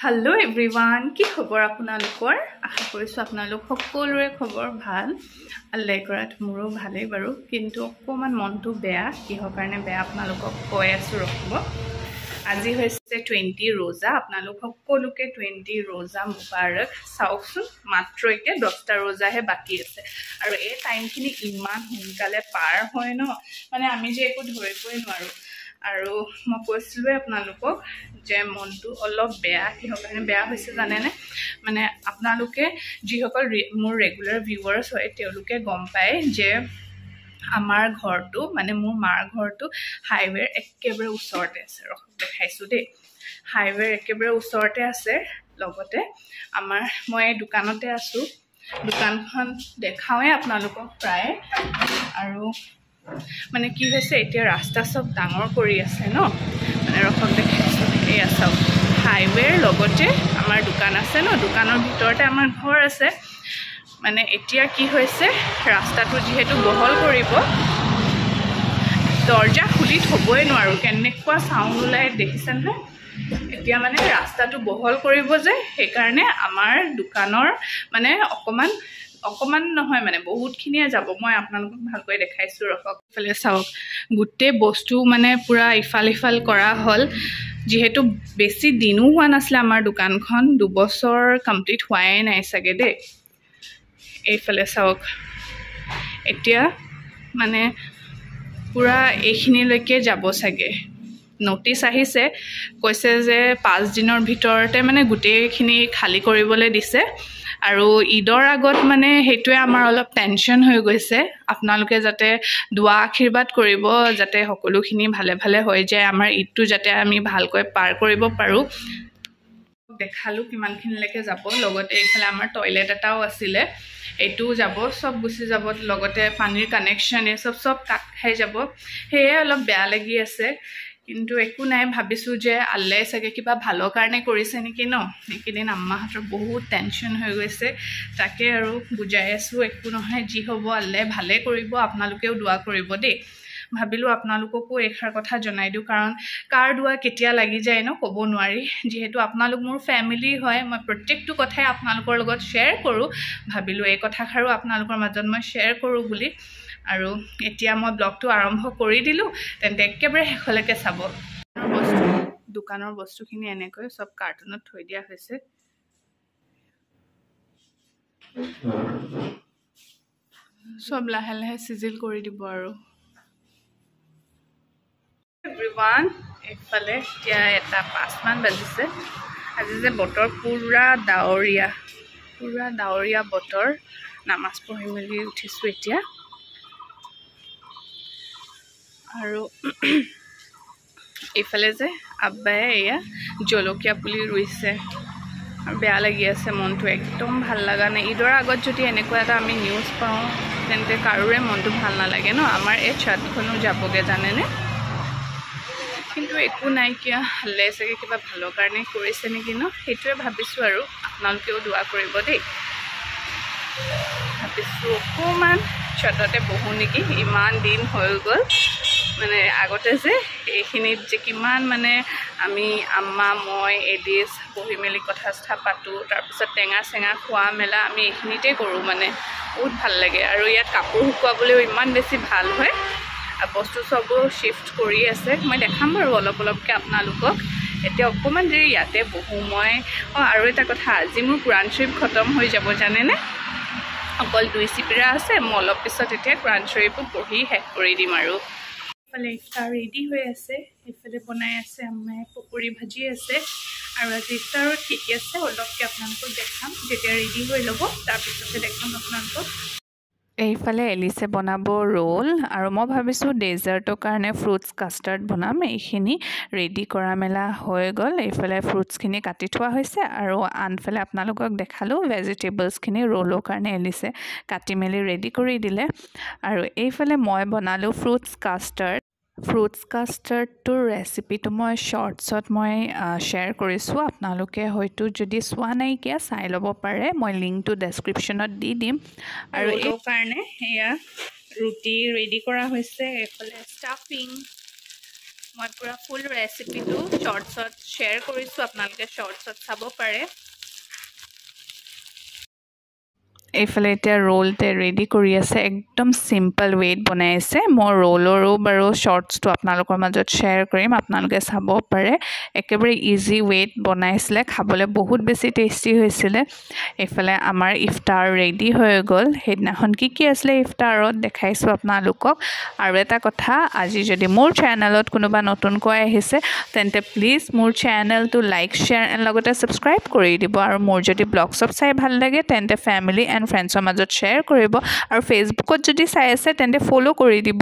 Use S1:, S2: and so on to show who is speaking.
S1: Hello everyone, কি খবৰ আপোনালোকৰ? আশা কৰিছো আপোনালোক সকলোৰে খবৰ ভাল। আল্লাহ কৰাত মোৰো ভালেই বাৰু, কিন্তু অকমান মনটো বেয়া। কিহৰ কাৰণে বেয়া আপোনালোকক কৈ আছো ৰখিব। আজি হৈছে 20 ৰোজা। আপোনালোক সকলোকে 20 ৰোজা মুবাৰক। চাওকচোন মাত্ৰ এতিয়া 10টা ৰোজাহে বাকি আছে আৰু এই টাইমখিনি ইমান সোনকালে পাৰ হয় ন, মানে আমি যে একো ধৰিবই নোৱাৰো। আৰু মই কৈছিলোৱে আপোনালোকক যে মনটো অলপ বেয়া। কিহৰ কাৰণে বেয়া হৈছে জানেনে? মানে আপোনালোকে যিসকল মোৰ ৰেগুলাৰ ভিউৱাৰ্ছ হয় তেওঁলোকে গম পায় যে আমাৰ ঘৰটো, মানে মোৰ মাৰ ঘৰটো হাইৱেৰ একেবাৰে ওচৰতে আছে। দেখাইছো দেই, হাইৱেৰ একেবাৰে ওচৰতে আছে। লগতে মই দোকানতে আছো। দোকানখন দেখাওৱে আপোনালোকক প্ৰায়। আৰু মানে কি হৈছে, এতিয়া ৰাস্তা সব ডাঙৰ কৰি আছে ন, মানে ৰখক দেখাইছো। এয়া চাওক, হাইৱেৰ লগতে আমাৰ দোকান আছে ন, দোকানৰ ভিতৰতে আমাৰ ঘৰ আছে। মানে এতিয়া কি হৈছে, ৰাস্তাটো যিহেতু বহল কৰিব, দৰ্জা খুলি থবই নোৱাৰো, কেনেকুৱা চাউণ্ড ওলাই দেখিছেন নে? এতিয়া মানে ৰাস্তাটো বহল কৰিব যে, সেইকাৰণে আমাৰ দোকানৰ মানে অকমান নহয়, মানে বহুতখিনিয়ে যাব। মই আপোনালোকক ভালকৈ দেখাইছো ৰখক। ইফালে চাওক, গোটেই বস্তু মানে পুৰা ইফাল ইফাল কৰা হ'ল। যিহেতু বেছি দিনো হোৱা নাছিলে আমাৰ দোকানখন, 2 বছৰ কমপ্লিট হোৱাই নাই চাগে দেই। এইফালে চাওক, এতিয়া মানে পুৰা এইখিনিলৈকে যাব চাগে। নটিচ আহিছে, কৈছে যে 5 দিনৰ ভিতৰতে মানে গোটেইখিনি খালী কৰিবলৈ দিছে। আৰু ঈদৰ আগত মানে সেইটোৱে আমাৰ অলপ টেনশ্যন হৈ গৈছে। আপোনালোকে যাতে দুৱা আশীৰ্বাদ কৰিব, যাতে সকলোখিনি ভালে ভালে হৈ যায়, আমাৰ ঈদটো যাতে আমি ভালকৈ পাৰ কৰিব পাৰোঁ। দেখালো কিমানখিনিলৈকে যাব। লগতে এইফালে আমাৰ টয়লেট এটাও আছিলে, এইটোও যাব, সব গুচি যাব। লগতে পানীৰ কানেকশ্যন এই সব কাট খাই যাব। সেয়ে অলপ বেয়া লাগি আছে, কিন্তু একো নাই। ভাবিছোঁ যে আল্লাই চাগে কিবা ভালৰ কাৰণে কৰিছে নেকি ন। এইকেইদিন আম্মাহঁতৰ বহুত টেনশ্যন হৈ গৈছে, তাকে আৰু বুজাই আছোঁ। একো নহয়, যি হ'ব আল্লাই ভালে কৰিব। আপোনালোকেও দোৱা কৰিব দেই। ভাবিলোঁ আপোনালোককো এষাৰ কথা জনাই দিওঁ, কাৰণ কাৰ দোৱা কেতিয়া লাগি যায় ন, ক'ব নোৱাৰি। যিহেতু আপোনালোক মোৰ ফেমিলি হয়, মই প্ৰত্যেকটো কথাই আপোনালোকৰ লগত শ্বেয়াৰ কৰোঁ। ভাবিলোঁ এই কথাষাৰো আপোনালোকৰ মাজত মই শ্বেয়াৰ কৰোঁ বুলি। আৰু এতিয়া মই ব্লগটো আৰম্ভ কৰি দিলোঁ, তেন্তে একেবাৰে শেষলৈকে চাব। দোকানৰ বস্তুখিনি এনেকৈ সব কাৰ্টুনত থৈ দিয়া হৈছে। সব লাহে লাহে চিজিল কৰি দিব আৰু। এভৰিৱান, এইফালে এতিয়া 1:05 বাজিছে। আজি যে বতৰ পুৰা ডাৱৰীয়া বতৰ। নামাজ পঢ়ি মেলি উঠিছোঁ এতিয়া। আৰু এইফালে যে আব্বাই এয়া জলকীয়া পুলি ৰুইছে। আৰু বেয়া লাগি আছে মনটো, একদম ভাল লগা নাই। ঈদৰ আগত যদি এনেকুৱা এটা আমি নিউজ পাওঁ, তেন্তে কাৰোৰে মনটো ভাল নালাগে ন। আমাৰ এই ছাদখনো যাবগৈ জানেনে? কিন্তু একো নাইকিয়া, আল্লাই চাগে কিবা ভালৰ কাৰণে কৰিছে নেকি ন, সেইটোৱে ভাবিছোঁ। আৰু আপোনালোকেও দোৱা কৰিব দেই। ভাবিছোঁ অকণমান ছাদতে বহোঁ নেকি, ইমান দিন হৈ গ'ল। মানে আগতে যে এইখিনিত যে কিমান মানে আমি আম্মা, মই, এডিছ বহি মেলি কথা চথা পাতোঁ, তাৰপিছত টেঙা চেঙা খোৱা মেলা আমি এইখিনিতে কৰোঁ। মানে বহুত ভাল লাগে। আৰু ইয়াত কাপোৰ শুকুৱাবলৈও ইমান বেছি ভাল হয়। বস্তু চবো শ্বিফ্ট কৰি আছে, মই দেখাম বাৰু অলপকৈ আপোনালোকক। এতিয়া অকণমান দেৰি ইয়াতে বহোঁ মই। আৰু এটা কথা, আজি মোৰ কুৰাণ শ্বৰীফ খতম হৈ যাব জানেনে? অকল 2 চিপিৰা আছে। মই অলপ পিছত এতিয়া কুৰাণ শ্বৰীফো পঢ়ি শেষ কৰি দিম। আৰু এইফালে ইফতাৰ ৰেডি হৈ আছে, এইফালে বনাই আছে আম্মাই, পকৰি ভাজি আছে। আৰু আজি ইফতাৰো ঠিক আছে, অলপকৈ আপোনালোকক দেখাম। যেতিয়া ৰেডি হৈ ল'ব তাৰপিছতে দেখাম আপোনালোকক। এইফালে এলিছে বনাব ৰোল, আৰু মই ভাবিছোঁ ডেজাৰ্টৰ কাৰণে ফ্ৰুটছ কাষ্টাৰ্ড বনাম। এইখিনি ৰেডি কৰা মেলা হৈ গ'ল। এইফালে ফ্ৰুটছখিনি কাটি থোৱা হৈছে, আৰু আনফালে আপোনালোকক দেখালোঁ ভেজিটেবলছখিনি ৰোলৰ কাৰণে এলিছে কাটি মেলি ৰেডি কৰি দিলে। আৰু এইফালে মই বনালোঁ ফ্ৰুটছ কাষ্টাৰ্ডটোৰ ৰেচিপিটো মই শ্বৰ্টছত শ্বেয়াৰ কৰিছোঁ। আপোনালোকে হয়তো যদি চোৱা নাইকিয়া চাই ল'ব পাৰে, মই লিংকটো ডেছক্ৰিপশ্যনত দি দিম। আৰু এই কাৰণে এয়া ৰুটি ৰেডি কৰা হৈছে। এইফালে ষ্টাফিং মই পুৰা ফুল ৰেচিপিটো শ্বৰ্টছত শ্বেয়াৰ কৰিছোঁ, আপোনালোকে শ্বৰ্টছত চাব পাৰে। এইফালে এতিয়া ৰোলতে ৰেডি কৰি আছে, একদম চিম্পল ৱেত বনাই আছে। মই ৰোলৰো বাৰু শ্বৰ্টছটো আপোনালোকৰ মাজত শ্বেয়াৰ কৰিম, আপোনালোকে চাব পাৰে। একেবাৰে ইজি ৱেত বনাইছিলে, খাবলৈ বহুত বেছি টেষ্টি হৈছিলে। এইফালে আমাৰ ইফতাৰ ৰেডি হৈ গ'ল। সেইদিনাখন কি আছিলে ইফতাৰত দেখাইছোঁ আপোনালোকক। আৰু এটা কথা, আজি যদি মোৰ চেনেলত কোনোবা নতুনকৈ আহিছে তেন্তে প্লিজ মোৰ চেনেলটো লাইক শ্বেয়াৰ এণ্ড লগতে ছাবস্ক্ৰাইব কৰি দিব। আৰু মোৰ যদি ব্লগ চব চাই ভাল লাগে তেন্তে ফেমিলি এণ্ড ফ্ৰেণ্ডছৰ মাজত শ্বেয়াৰ কৰিব। আৰু ফেচবুকত যদি চাই আছে তেন্তে ফ'ল' কৰি দিব।